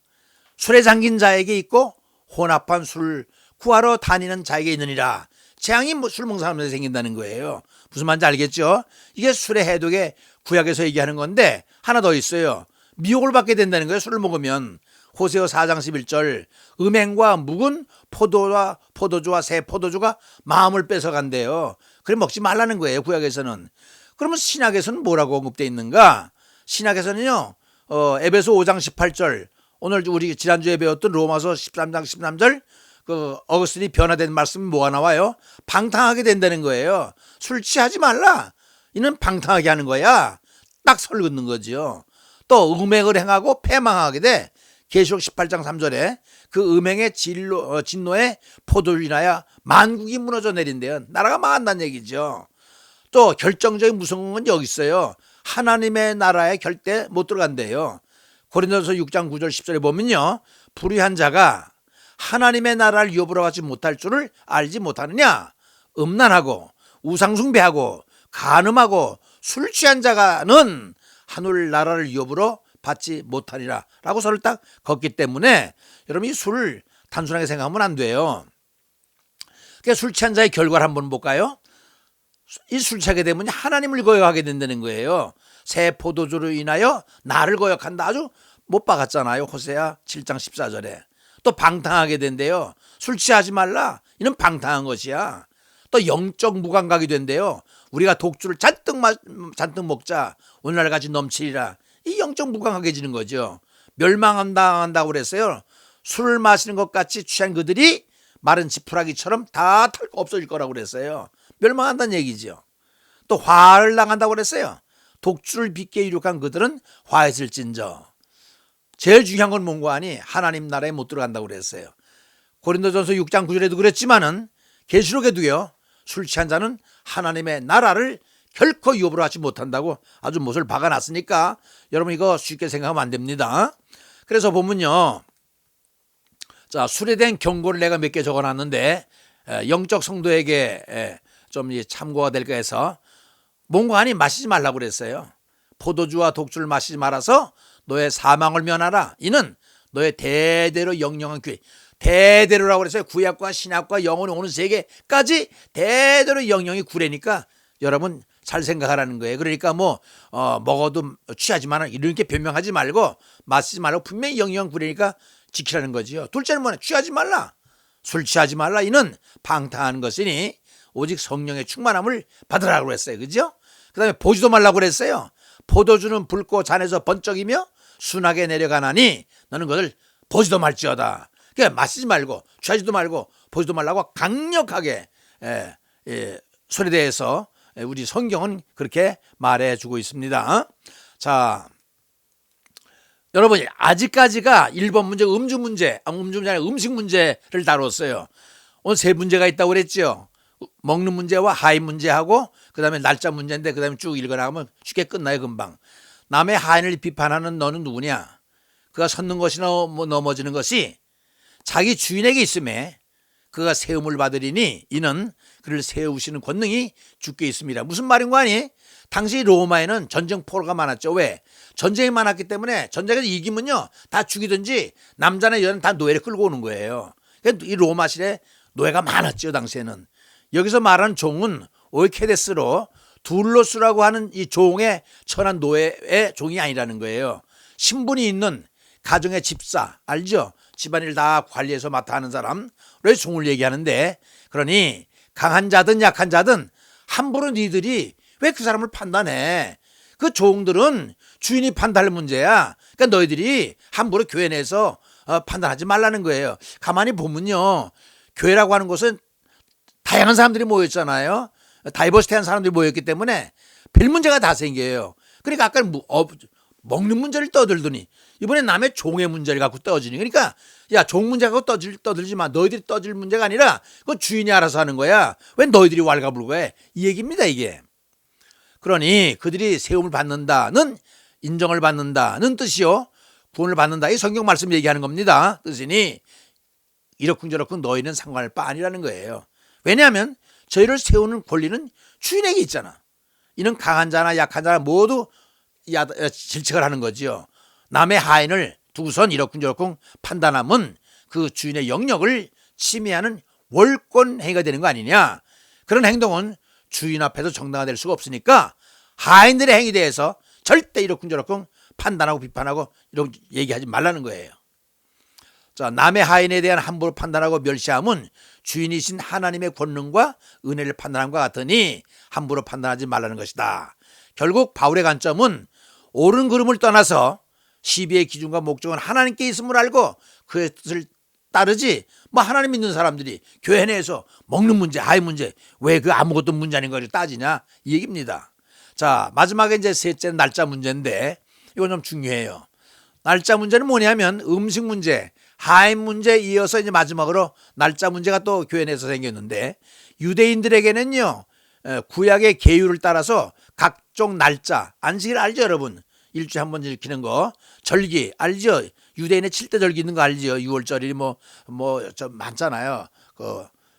술에 잠긴 자에게 있고 혼합한 술 구하러 다니는 자에게 있느니라. 재앙이 술 먹는 사람한테 생긴다는 거예요. 무슨 말인지 알겠죠? 이게 술의 해독에 구약에서 얘기하는 건데 하나 더 있어요. 미혹을 받게 된다는 거예요. 술을 먹으면. 호세아 4장 11절 음행과 묵은 포도주와 새 포도주가 마음을 뺏어간대요. 그래 먹지 말라는 거예요. 구약에서는. 그러면 신약에서는 뭐라고 언급되어 있는가? 신약에서는요. 에베소 5장 18절 오늘 우리 지난주에 배웠던 로마서 13장 13절 그 어거스틴이 변화된 말씀이 뭐가 나와요? 방탕하게 된다는 거예요. 술 취하지 말라. 이는 방탕하게 하는 거야. 딱 설 긋는 거죠. 또 음행을 행하고 패망하게 돼. 계시록 18장 3절에 그 음행의 진노에 포도를 인하여 만국이 무너져 내린대요. 나라가 망한다는 얘기죠. 또 결정적인 무서운 건 여기 있어요. 하나님의 나라에 절대 못 들어간대요. 고린도서 6장 9절 10절에 보면요. 불의한 자가 하나님의 나라를 유업으로 하지 못할 줄을 알지 못하느냐. 음란하고 우상숭배하고 간음하고 술 취한 자가는 하늘 나라를 유업으로 받지 못하리라 라고 서를 딱 걷기 때문에 여러분 이 술을 단순하게 생각하면 안 돼요. 그러니까 술 취한 자의 결과를 한번 볼까요? 이 술 취하게 되면 하나님을 거역하게 된다는 거예요. 새 포도주로 인하여 나를 거역한다. 아주 못 박았잖아요. 호세아 7장 14절에. 또 방탕하게 된대요. 술 취하지 말라. 이는 방탕한 것이야. 또 영적 무감각이 된대요. 우리가 독주를 잔뜩 먹자. 오늘날같이 넘치리라. 이 영적 무감각해지는 거죠. 멸망한다고 그랬어요. 술을 마시는 것 같이 취한 그들이 마른 지푸라기처럼 다 털고 없어질 거라고 그랬어요. 멸망한다는 얘기죠. 또 화를 당한다고 그랬어요. 독주를 빚게 이룩한 그들은 화했을진저. 제일 중요한 건 뭔가 아니 하나님 나라에 못 들어간다고 그랬어요. 고린도전서 6장 9절에도 그랬지만은 계시록에도요. 술 취한 자는 하나님의 나라를 결코 유업으로 하지 못한다고 아주 못을 박아놨으니까 여러분 이거 쉽게 생각하면 안 됩니다. 그래서 보면요. 자, 술에 대한 경고를 내가 몇 개 적어놨는데 영적 성도에게 좀 참고가 될까 해서 뭔가 아니 마시지 말라고 그랬어요. 포도주와 독주를 마시지 말아서 너의 사망을 면하라. 이는 너의 대대로 영영한 교회. 대대로라고 그랬어요. 구약과 신약과 영원히 오는 세계까지 대대로 영영이 구래니까 여러분 잘 생각하라는 거예요. 그러니까 먹어도 취하지 마라 이렇게 변명하지 말고 마시지 말고 분명히 영영 구래니까 지키라는 거지요. 둘째는 뭐냐? 취하지 말라. 술 취하지 말라. 이는 방탕한 것이니 오직 성령의 충만함을 받으라고 그랬어요. 그죠? 그 다음에 보지도 말라고 그랬어요. 포도주는 붉고 잔에서 번쩍이며 순하게 내려가나니 너는 그것을 보지도 말지어다. 그러니까 마시지 말고 취하지도 말고 보지도 말라고 강력하게 술에 대해서 우리 성경은 그렇게 말해주고 있습니다. 자, 여러분 아직까지가 1번 문제 음주 문제 아니라 음식 문제를 다뤘어요. 오늘 세 문제가 있다고 그랬죠. 먹는 문제와 하인 문제하고 그 다음에 날짜 문제인데 그 다음에 쭉 읽어나가면 쉽게 끝나요. 금방. 남의 하인을 비판하는 너는 누구냐. 그가 섰는 것이나 넘어지는 것이 자기 주인에게 있음에 그가 세움을 받으리니 이는 그를 세우시는 권능이 주께 있습니다. 무슨 말인 거 아니? 당시 로마에는 전쟁 포로가 많았죠. 왜? 전쟁이 많았기 때문에 전쟁에서 이기면요 다 죽이든지 남자나 여자는 다 노예를 끌고 오는 거예요. 이 로마실에 노예가 많았죠. 당시에는. 여기서 말하는 종은 오이케데스로 둘로스라고 하는 이 종에 천한 노예의 종이 아니라는 거예요. 신분이 있는 가정의 집사 알죠? 집안일 다 관리해서 맡아 하는 사람 왜 종을 얘기하는데 그러니 강한 자든 약한 자든 함부로 니들이 왜 그 사람을 판단해? 그 종들은 주인이 판단할 문제야. 그러니까 너희들이 함부로 교회 내에서 판단하지 말라는 거예요. 가만히 보면요. 교회라고 하는 곳은 다양한 사람들이 모였잖아요. 다이버시티한 사람들이 모였기 때문에 별 문제가 다 생겨요. 그러니까 아까 먹는 문제를 떠들더니 이번에 남의 종의 문제를 갖고 떠지니 그러니까 야, 종 문제 갖고 떠들지 마. 너희들이 떠들 문제가 아니라 그건 주인이 알아서 하는 거야. 왜 너희들이 왈가불고 해? 이 얘기입니다 이게. 그러니 그들이 세움을 받는다는 인정을 받는다는 뜻이요. 구원을 받는다. 이 성경 말씀 얘기하는 겁니다. 뜻이니 이렇쿵저렇쿵 너희는 상관할 바 아니라는 거예요. 왜냐하면 저희를 세우는 권리는 주인에게 있잖아. 이는 강한 자나 약한 자나 모두 질책을 하는 거지요. 남의 하인을 두고선 이렇쿵저렇쿵 판단하면 그 주인의 영역을 침해하는 월권 행위가 되는 거 아니냐. 그런 행동은 주인 앞에서 정당화 될 수가 없으니까 하인들의 행위에 대해서 절대 이러쿵저러쿵 판단하고 비판하고 이런 얘기하지 말라는 거예요. 자, 남의 하인에 대한 함부로 판단하고 멸시함은 주인이신 하나님의 권능과 은혜를 판단함과 같으니 함부로 판단하지 말라는 것이다. 결국 바울의 관점은 옳은 그름을 떠나서 시비의 기준과 목적은 하나님께 있음을 알고 그의 뜻을 따르지, 뭐 하나님 믿는 사람들이 교회 내에서 먹는 문제, 하인 문제, 왜 그 아무것도 문제 아닌 걸 따지냐, 이 얘기입니다. 자, 마지막에 이제 셋째 날짜 문제인데 이건 좀 중요해요. 날짜 문제는 뭐냐면 음식 문제, 하인 문제에 이어서 이제 마지막으로 날짜 문제가 또 교회 내에서 생겼는데, 유대인들에게는요 구약의 계율을 따라서 각종 날짜, 안식일 알죠 여러분? 일주일에 한 번 지키는 거, 절기 알죠? 유대인의 7대 절기 있는 거 알죠? 6월절이 좀 많잖아요.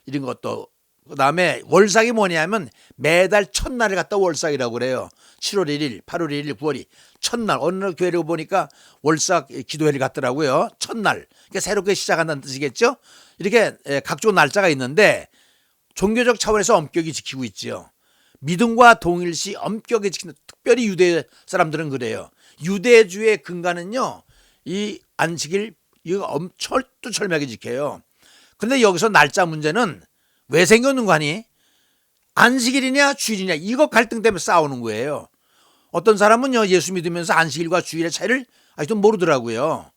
이런 것도. 그 다음에 월삭이 뭐냐면 매달 첫날을 갖다 월삭이라고 그래요. 7월 1일, 8월 1일, 9월이 첫날. 어느 교회를 보니까 월삭 기도회를 갖더라고요. 첫날. 그러니까 새롭게 시작한다는 뜻이겠죠. 이렇게 각종 날짜가 있는데 종교적 차원에서 엄격히 지키고 있죠. 믿음과 동일시 엄격히 지키는, 특별히 유대 사람들은 그래요. 유대주의 근간은요 이 안식일 이거 철두철미하게 지켜요. 그런데 여기서 날짜 문제는 왜 생겼는 거 아니? 안식일이냐 주일이냐 이거 갈등 때문에 싸우는 거예요. 어떤 사람은요 예수 믿으면서 안식일과 주일의 차이를 아직도 모르더라고요.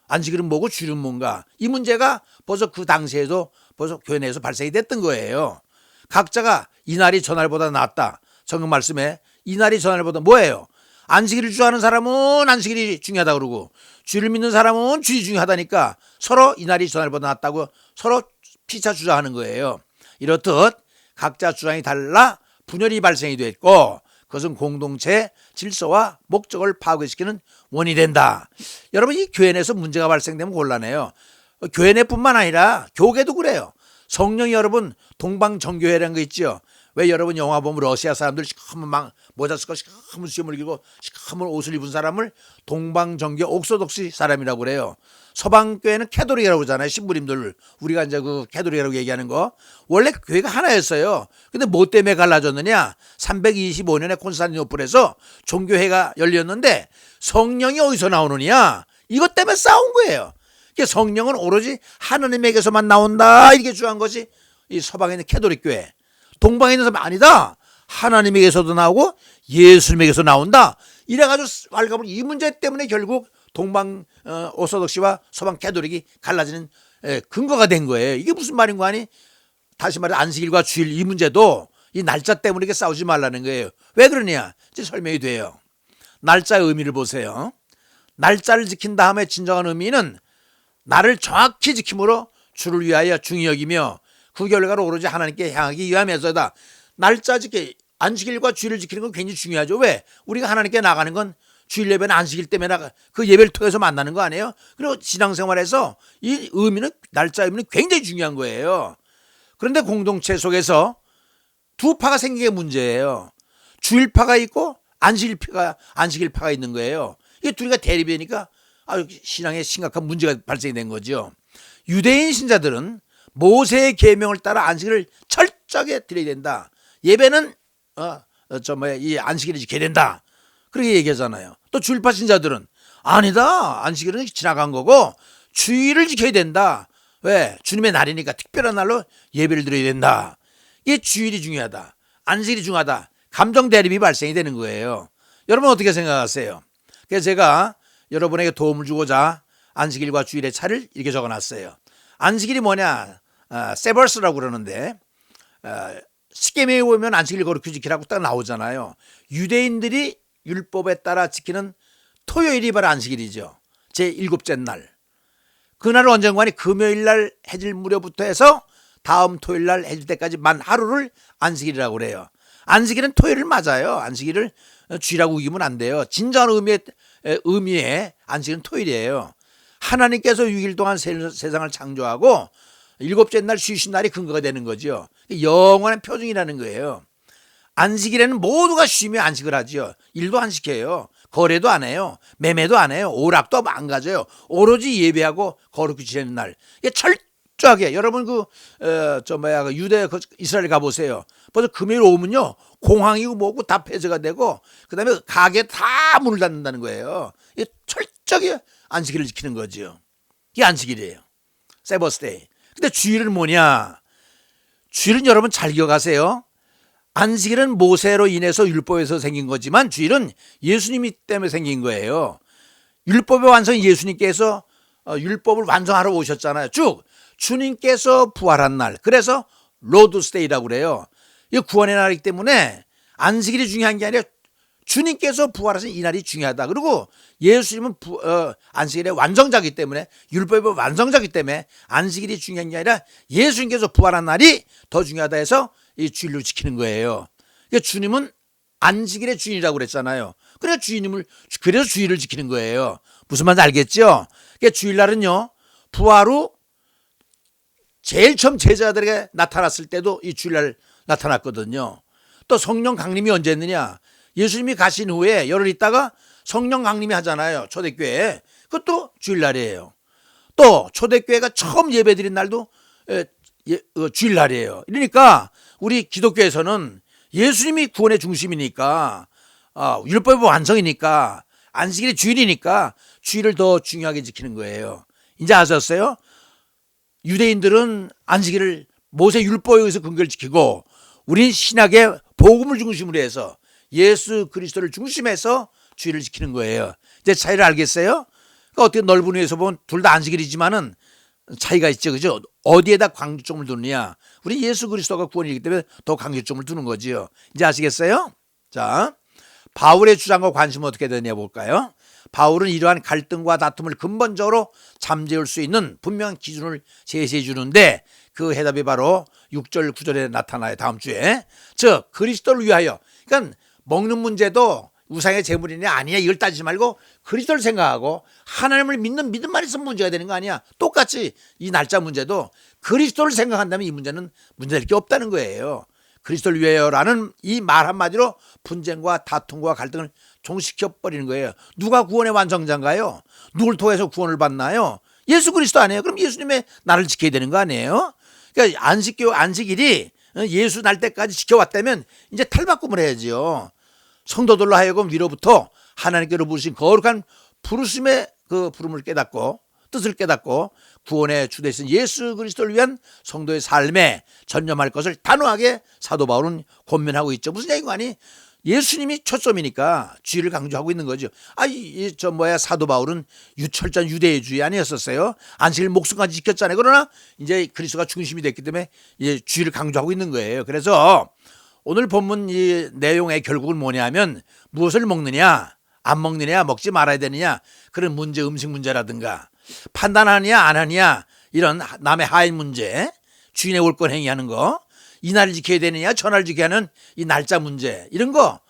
안식일은 뭐고 주일은 뭔가, 이 문제가 벌써 그 당시에도 벌써 교회 내에서 발생이 됐던 거예요. 각자가 이날이 저날보다 낫다. 성경 말씀에 이날이 저날보다 뭐예요? 안식일을 주하는 사람은 안식일이 중요하다 그러고 주일을 믿는 사람은 주일이 중요하다니까 서로 이날이 저날보다 낫다고 서로 피차 주장하는 거예요. 이렇듯 각자 주장이 달라 분열이 발생이 됐고 그것은 공동체 질서와 목적을 파괴시키는 원인이 된다. 여러분, 이 교회 내에서 문제가 발생되면 곤란해요. 교회 내뿐만 아니라 교계도 그래요. 성령이 여러분 동방정교회라는 거 있죠. 왜 여러분 영화 보면 러시아 사람들 시커먼 모자 쓰고 시커먼 수염을 기고 시커먼 옷을 입은 사람을 동방정교 옥소독시 사람이라고 그래요. 서방교회는 캐도릭이라고 그러잖아요. 신부님들. 우리가 이제 그 캐도릭이라고 얘기하는 거. 원래 교회가 하나였어요. 근데 뭐 때문에 갈라졌느냐? 325년에 콘스탄티노플에서 종교회가 열렸는데 성령이 어디서 나오느냐? 이것 때문에 싸운 거예요. 성령은 오로지 하나님에게서만 나온다 이렇게 주장한 것이 이 서방에 있는 캐도릭 교회. 동방에 있는 사람 아니다. 하나님에게서도 나오고 예수님에게서 나온다. 이래가지고 왈가불 이 문제 때문에 결국 동방 오소독시와 서방 캐도릭이 갈라지는 근거가 된 거예요. 이게 무슨 말인 거 아니? 다시 말해 안식일과 주일 이 문제도 이 날짜 때문에 이렇게 싸우지 말라는 거예요. 왜 그러냐? 이제 설명이 돼요. 날짜의 의미를 보세요. 날짜를 지킨 다음에 진정한 의미는 나를 정확히 지킴으로 주를 위하여 중히 여기며 그 결과로 오로지 하나님께 향하기 위함에서다. 날짜 지키, 안식일과 주일을 지키는 건 굉장히 중요하죠. 왜? 우리가 하나님께 나가는 건 주일 예배는 안식일 때문에 그 예배를 통해서 만나는 거 아니에요? 그리고 신앙생활에서 이 의미는, 날짜 의미는 굉장히 중요한 거예요. 그런데 공동체 속에서 두 파가 생기게 문제예요. 주일파가 있고 안식일파가 있는 거예요. 이게 둘이가 대립이니까 신앙에 심각한 문제가 발생된 거죠. 유대인 신자들은 모세의 계명을 따라 안식일을 철저하게 드려야 된다. 예배는 이 안식일을 지켜야 된다. 그렇게 얘기하잖아요. 또 주일파 신자들은 아니다. 안식일은 지나간 거고 주일을 지켜야 된다. 왜? 주님의 날이니까 특별한 날로 예배를 드려야 된다. 이게 주일이 중요하다. 안식일이 중요하다. 감정 대립이 발생이 되는 거예요. 여러분 어떻게 생각하세요? 그래서 제가 여러분에게 도움을 주고자 안식일과 주일의 차를 이렇게 적어놨어요. 안식일이 뭐냐? 세버스라고 그러는데 십계명에 보면 안식일 거룩히 지키라고 딱 나오잖아요. 유대인들이 율법에 따라 지키는 토요일이 바로 안식일이죠. 제7째 날. 그날을 언젠가니 금요일 날 해질 무렵부터 해서 다음 토요일 날 해질 때까지 만 하루를 안식일이라고 그래요. 안식일은 토요일을 맞아요. 안식일을 주일하고 우기면 안 돼요. 진정한 의미의 안식일은 토요일이에요. 하나님께서 6일 동안 세상을 창조하고 7째 날 쉬신 날이 근거가 되는 거죠. 영원한 표징이라는 거예요. 안식일에는 모두가 쉬며 안식을 하죠. 일도 안 시켜요. 거래도 안 해요. 매매도 안 해요. 오락도 안 가져요. 오로지 예배하고 거룩히 지내는 날. 이게 철저하게 여러분 그 유대 이스라엘 가보세요. 벌써 금요일 오면요 공항이고 뭐고 다 폐쇄가 되고 그다음에 가게 다 문을 닫는다는 거예요. 이 철저하게 안식일을 지키는 거죠. 이게 안식일이에요. 세버스데이. 근데 주일은 뭐냐? 주일은 여러분 잘 기억하세요. 안식일은 모세로 인해서 율법에서 생긴 거지만 주일은 예수님이 때문에 생긴 거예요. 율법의 완성이 예수님께서 율법을 완성하러 오셨잖아요. 쭉 주님께서 부활한 날. 그래서 로드스데이라고 그래요. 이 구원의 날이기 때문에 안식일이 중요한 게 아니라 주님께서 부활하신 이 날이 중요하다. 그리고 예수님은 안식일의 완성자이기 때문에 율법의 완성자이기 때문에 안식일이 중요한 게 아니라 예수님께서 부활한 날이 더 중요하다 해서 이 주일로 지키는 거예요. 그러니까 주님은 안식일의 주인이라고 그랬잖아요. 그래서 주일을 지키는 거예요. 무슨 말인지 알겠죠? 그러니까 주일날은요 부활 후 제일 처음 제자들에게 나타났을 때도 이 주일날 나타났거든요. 또 성령 강림이 언제 했느냐? 예수님이 가신 후에 열흘 있다가 성령 강림이 하잖아요. 초대교회에. 그것도 주일날이에요. 또 초대교회가 처음 예배드린 날도 주일날이에요. 그러니까 우리 기독교에서는 예수님이 구원의 중심이니까 율법의 완성이니까 안식일의 주일이니까 주일을 더 중요하게 지키는 거예요. 이제 아셨어요? 유대인들은 안식일을 모세 율법에 의해서 근거를 지키고 우리는 신약의 복음을 중심으로 해서 예수 그리스도를 중심해서 주일을 지키는 거예요. 이제 차이를 알겠어요? 그러니까 어떻게 넓은 의에서 보면 둘 다 안식일이지만은 차이가 있죠. 그죠? 어디에다 강조점을 두느냐. 우리 예수 그리스도가 구원이기 때문에 더 강조점을 두는 거지요. 이제 아시겠어요? 자, 바울의 주장과 관심은 어떻게 되느냐 볼까요? 바울은 이러한 갈등과 다툼을 근본적으로 잠재울 수 있는 분명한 기준을 제시해 주는데 그 해답이 바로 6절 9절에 나타나요. 다음 주에. 즉 그리스도를 위하여. 그러니까 먹는 문제도 우상의 제물이냐 아니냐 이걸 따지지 말고 그리스도를 생각하고 하나님을 믿는 믿음만 있으면 문제가 되는 거 아니야. 똑같이 이 날짜 문제도 그리스도를 생각한다면 이 문제는 문제될 게 없다는 거예요. 그리스도를 위하여라는 이 말 한마디로 분쟁과 다툼과 갈등을 종식시켜버리는 거예요. 누가 구원의 완성자인가요? 누굴 통해서 구원을 받나요? 예수 그리스도 아니에요? 그럼 예수님의 날을 지켜야 되는 거 아니에요? 그러니까 안식일이 예수 날 때까지 지켜왔다면 이제 탈바꿈을 해야죠. 성도들로 하여금 위로부터 하나님께로 부르신 거룩한 부르심의 그 부름을 깨닫고 뜻을 깨닫고 구원의 주 되신 예수 그리스도를 위한 성도의 삶에 전념할 것을 단호하게 사도 바울은 권면하고 있죠. 무슨 얘기가 아니? 예수님이 초점이니까 주의를 강조하고 있는 거죠. 사도 바울은 철저한 유대주의 아니었었어요. 안식일 목숨까지 지켰잖아요. 그러나 이제 그리스도가 중심이 됐기 때문에 이제 주의를 강조하고 있는 거예요. 그래서 오늘 본문 이 내용의 결국은 뭐냐면 무엇을 먹느냐, 안 먹느냐, 먹지 말아야 되느냐 그런 문제, 음식 문제라든가 판단하느냐 안 하느냐 이런 남의 하인 문제, 주인의 올권 행위하는 거, 이날을 지켜야 되느냐 전날을 지켜야 하는 이 날짜 문제 이런 거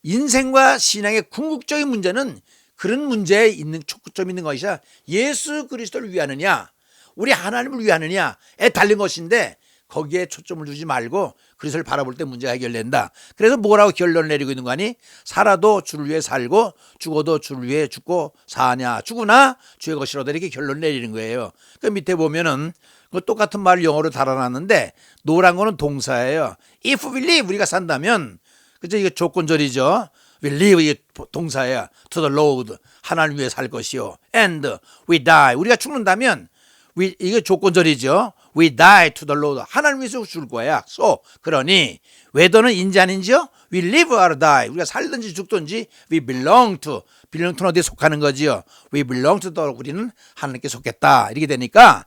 인생과 신앙의 궁극적인 문제는 그런 문제에 있는 초점이 있는 것이야. 예수 그리스도를 위하느냐 우리 하나님을 위하느냐에 달린 것인데 거기에 초점을 두지 말고 그리스도를 바라볼 때 문제가 해결된다. 그래서 뭐라고 결론을 내리고 있는 거 아니? 살아도 주를 위해 살고 죽어도 주를 위해 죽고 사냐 죽으나 주의 것이로다 이렇게 결론을 내리는 거예요. 그 밑에 보면은 그 똑같은 말을 영어로 달아놨는데 노란 거는 동사예요. If we live 우리가 산다면 그죠? 이게 조건절이죠. We live 이게 동사예요. To the Lord 하나님 위해 살 것이요. And we die 우리가 죽는다면 이게 조건절이죠. We die to the Lord. 하나님 위해서 죽을 거야. 그러니 whether는 인지 아닌지요? We live or die. 우리가 살든지 죽든지 we belong to. belong to는 어디에 속하는 거지요? We belong to the Lord. 우리는 하나님께 속했다. 이렇게 되니까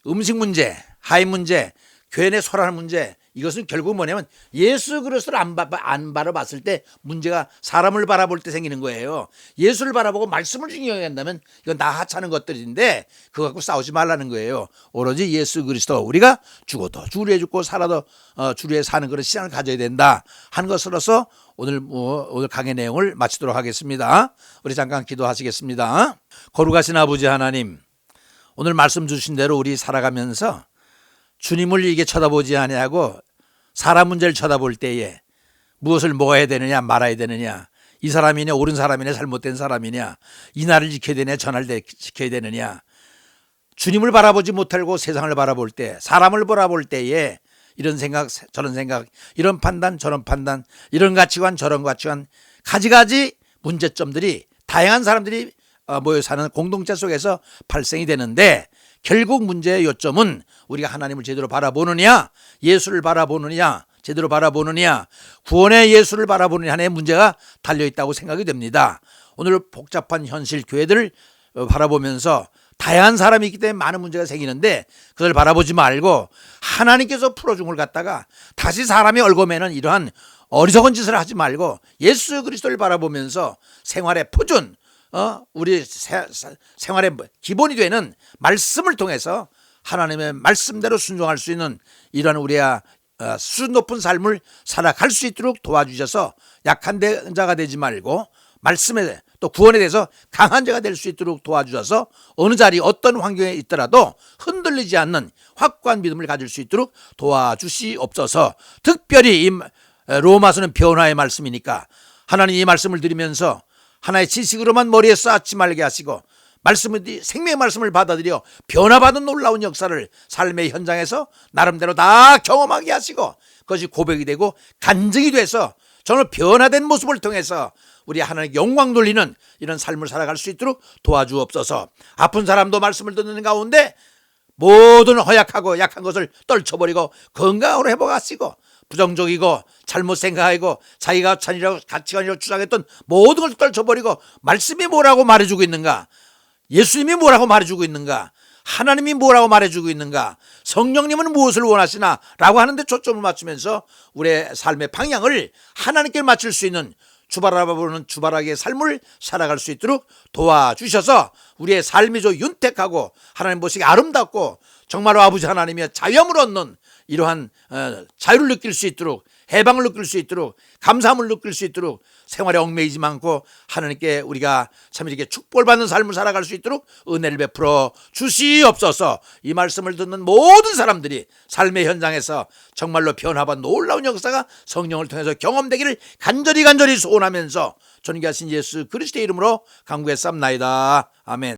음식 문제, 하인 문제, 교회 내 소라는 문제 이것은 결국 뭐냐면 예수 그리스도를 안 바라봤을 때 문제가 사람을 바라볼 때 생기는 거예요. 예수를 바라보고 말씀을 중요하게 한다면 이건 다 하찮은 것들인데 그거 갖고 싸우지 말라는 거예요. 오로지 예수 그리스도 우리가 죽어도 주를 위해 죽고 살아도 주를 위해 사는 그런 신앙을 가져야 된다 하는 것으로서 오늘 강의 내용을 마치도록 하겠습니다. 우리 잠깐 기도하시겠습니다. 거룩하신 아버지 하나님 오늘 말씀 주신 대로 우리 살아가면서 주님을 이게 쳐다보지 아니하고 사람 문제를 쳐다볼 때에 무엇을 먹어야 되느냐 말아야 되느냐 이 사람이냐 옳은 사람이냐 잘못된 사람이냐 이 날을 지켜야 되느냐 전날 지켜야 되느냐 주님을 바라보지 못하고 세상을 바라볼 때, 사람을 바라볼 때에 이런 생각 저런 생각, 이런 판단 저런 판단, 이런 가치관 저런 가치관, 가지가지 문제점들이 다양한 사람들이 모여 사는 공동체 속에서 발생이 되는데, 결국 문제의 요점은 우리가 하나님을 제대로 바라보느냐, 예수를 바라보느냐, 제대로 바라보느냐, 구원의 예수를 바라보느냐 하는 문제가 달려있다고 생각이 됩니다. 오늘 복잡한 현실 교회들을 바라보면서 다양한 사람이 있기 때문에 많은 문제가 생기는데, 그걸 바라보지 말고 하나님께서 풀어준 걸 갖다가 다시 사람이 얽어매는 이러한 어리석은 짓을 하지 말고 예수 그리스도를 바라보면서 생활의 표준, 우리 생활의 기본이 되는 말씀을 통해서 하나님의 말씀대로 순종할 수 있는 이러한 우리의 수준 높은 삶을 살아갈 수 있도록 도와주셔서 약한 자가 되지 말고 말씀에 또 구원에 대해서 강한 자가 될 수 있도록 도와주셔서 어느 자리 어떤 환경에 있더라도 흔들리지 않는 확고한 믿음을 가질 수 있도록 도와주시옵소서. 특별히 이 로마서는 변화의 말씀이니까 하나님 이 말씀을 들으면서 하나의 지식으로만 머리에 쌓지 말게 하시고 말씀을, 생명의 말씀을 받아들여 변화받은 놀라운 역사를 삶의 현장에서 나름대로 다 경험하게 하시고 그것이 고백이 되고 간증이 돼서 정말 변화된 모습을 통해서 우리 하나님 영광 돌리는 이런 삶을 살아갈 수 있도록 도와주옵소서. 아픈 사람도 말씀을 듣는 가운데 모든 허약하고 약한 것을 떨쳐버리고 건강으로 회복하시고, 부정적이고 잘못 생각하고 자기가 찬이라고 가치관이라고 주장했던 모든 걸 떨쳐버리고 말씀이 뭐라고 말해주고 있는가, 예수님이 뭐라고 말해주고 있는가, 하나님이 뭐라고 말해주고 있는가, 성령님은 무엇을 원하시나 라고 하는데 초점을 맞추면서 우리의 삶의 방향을 하나님께 맞출 수 있는 주바라보는 주바라기의 삶을 살아갈 수 있도록 도와주셔서 우리의 삶이 좀 윤택하고 하나님 보시기에 아름답고 정말로 아버지 하나님의 자유함을 얻는 이러한 자유를 느낄 수 있도록, 해방을 느낄 수 있도록, 감사함을 느낄 수 있도록 생활에 얽매이지 않고 하나님께 우리가 참 이렇게 축복을 받는 삶을 살아갈 수 있도록 은혜를 베풀어 주시옵소서. 이 말씀을 듣는 모든 사람들이 삶의 현장에서 정말로 변화받은 놀라운 역사가 성령을 통해서 경험되기를 간절히 소원하면서 존귀하신 예수 그리스도의 이름으로 간구했사옵나이다. 아멘.